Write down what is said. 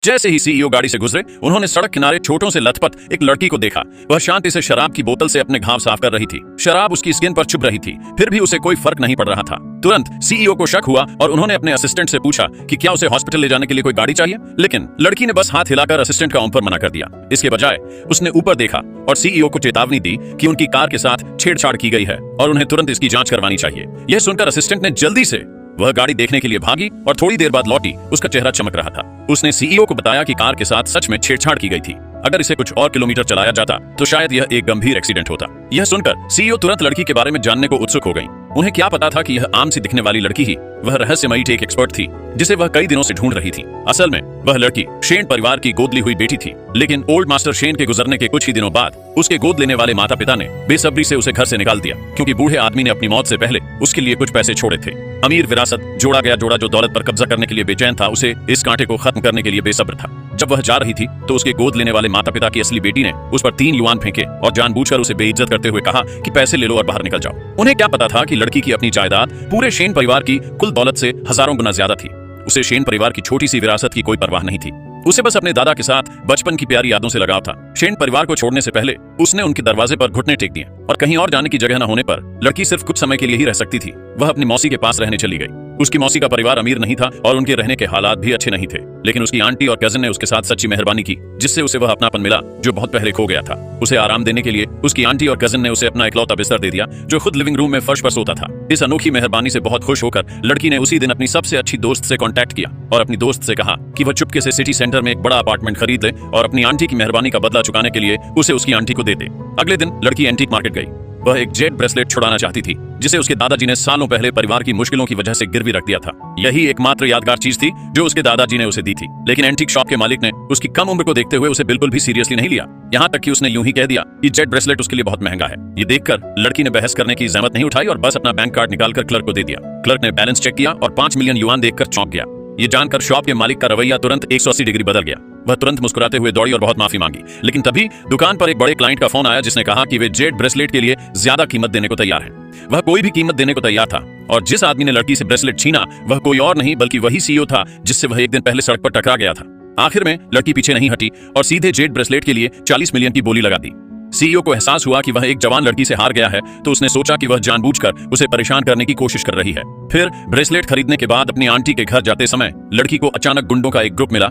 जैसे ही सीईओ गाड़ी से गुजरे, उन्होंने सड़क किनारे छोटों से लथपथ एक लड़की को देखा। वह शांति से शराब की बोतल से अपने घाव साफ कर रही थी। शराब उसकी स्किन पर चुभ रही थी, फिर भी उसे कोई फर्क नहीं पड़ रहा था। तुरंत सीईओ को शक हुआ और उन्होंने अपने असिस्टेंट से पूछा कि क्या उसे हॉस्पिटल ले जाने के लिए कोई गाड़ी चाहिए, लेकिन लड़की ने बस हाथ हिलाकर असिस्टेंट का ऑफर मना कर दिया। इसके बजाय उसने ऊपर देखा और सीईओ को चेतावनी दी कि उनकी कार के साथ छेड़छाड़ की गई है और उन्हें तुरंत इसकी जांच करवानी चाहिए। यह सुनकर असिस्टेंट ने जल्दी से वह गाड़ी देखने के लिए भागी और थोड़ी देर बाद लौटी। उसका चेहरा चमक रहा था। उसने सीईओ को बताया कि कार के साथ सच में छेड़छाड़ की गई थी। अगर इसे कुछ और किलोमीटर चलाया जाता तो शायद यह एक गंभीर एक्सीडेंट होता। यह सुनकर सीईओ तुरंत लड़की के बारे में जानने को उत्सुक हो गई। उन्हें क्या पता था कि यह आम सी दिखने वाली लड़की ही वह रहस्यमयी टेक एक्सपर्ट थी जिसे वह कई दिनों से ढूंढ रही थी। असल में वह लड़की शेन परिवार की गोद ली हुई बेटी थी, लेकिन ओल्ड मास्टर शेन के गुजरने के कुछ ही दिनों बाद उसके गोद लेने वाले माता पिता ने बेसब्री से उसे घर से निकाल दिया, क्योंकि बूढ़े आदमी ने अपनी मौत से पहले उसके लिए कुछ पैसे छोड़े थे। अमीर विरासत जोड़ा गया जोड़ा जो दौलत पर कब्जा करने के लिए बेचैन था, उसे इस कांटे को खत्म करने के लिए बेसब्र था। जब वह जा रही थी तो उसके गोद लेने वाले माता पिता की असली बेटी ने उस पर 3 युआन फेंके और जानबूझकर उसे बेइज्जत करते हुए कहा कि पैसे ले लो और बाहर निकल जाओ। उन्हें क्या पता था कि लड़की की अपनी जायदाद पूरे शेन परिवार की कुल दौलत से हजारों गुना ज्यादा थी। उसे शेन परिवार की छोटी सी विरासत की कोई परवाह नहीं थी। उसे बस अपने दादा के साथ बचपन की प्यारी यादों से लगाव था। शेन परिवार को छोड़ने से पहले उसने उनके दरवाजे पर घुटने टेक दिए और कहीं और जाने की जगह न होने पर लड़की सिर्फ कुछ समय के लिए ही रह सकती थी। वह अपनी मौसी के पास रहने चली गई। उसकी मौसी का परिवार अमीर नहीं था और उनके रहने के हालात भी अच्छे नहीं थे, लेकिन उसकी आंटी और कजिन ने उसके साथ सच्ची मेहरबानी की, जिससे उसे वह अपनापन मिला जो बहुत पहले खो गया था। उसे आराम देने के लिए उसकी आंटी और कजिन ने उसे अपना इकलौता बिस्तर दे दिया, जो खुद लिविंग रूम में फर्श पर सोता था। इस अनोखी मेहरबानी से बहुत खुश होकर लड़की ने उसी दिन अपनी सबसे अच्छी दोस्त से कांटेक्ट किया और अपनी दोस्त से कहा कि वह चुपके से सिटी सेंटर में एक बड़ा अपार्टमेंट खरीद ले और अपनी आंटी की मेहरबानी का बदला चुकाने के लिए उसे उसकी आंटी को दे दे। अगले दिन लड़की एंटीक मार्केट गई। वह एक जेड ब्रेसलेट छुड़ाना चाहती थी जिसे उसके दादाजी ने सालों पहले परिवार की मुश्किलों की वजह से गिरवी रख दिया था। यही एकमात्र यादगार चीज थी जो उसके दादाजी ने उसे दी थी, लेकिन एंटीक शॉप के मालिक ने उसकी कम उम्र को देखते हुए उसे बिल्कुल भी सीरियसली नहीं लिया। यहाँ तक कि उसने यूं ही कह दिया कि जेड ब्रेसलेट उसके लिए बहुत महंगा है। ये देखकर लड़की ने बहस करने की जहमत नहीं उठाई और बस अपना बैंक कार्ड निकालकर क्लर्क को दे दिया। क्लर्क ने बैलेंस चेक किया और 5 मिलियन युआन देखकर चौंक गया। ये जानकर शॉप के मालिक का रवैया तुरंत 180 डिग्री बदल गया। वह तुरंत मुस्कुराते हुए दौड़ी और बहुत माफी मांगी, लेकिन तभी दुकान पर एक बड़े क्लाइंट का फोन आया जिसने कहा कि वे जेड ब्रेसलेट के लिए ज्यादा कीमत देने को तैयार हैं। वह कोई भी कीमत देने को तैयार था और जिस आदमी ने लड़की से ब्रेसलेट छीना वह कोई और नहीं बल्कि वही सीईओ था जिससे वह एक दिन पहले सड़क पर टकरा गया था। आखिर में लड़की पीछे नहीं हटी और सीधे जेड ब्रेसलेट के लिए 40 मिलियन की बोली लगा दी। सीईओ को एहसास हुआ कि वह एक जवान लड़की से हार गया है, तो उसने सोचा कि वह जानबूझकर उसे परेशान करने की कोशिश कर रही है। फिर ब्रेसलेट खरीदने के बाद अपनी आंटी के घर जाते समय लड़की को अचानक गुंडों का एक ग्रुप मिला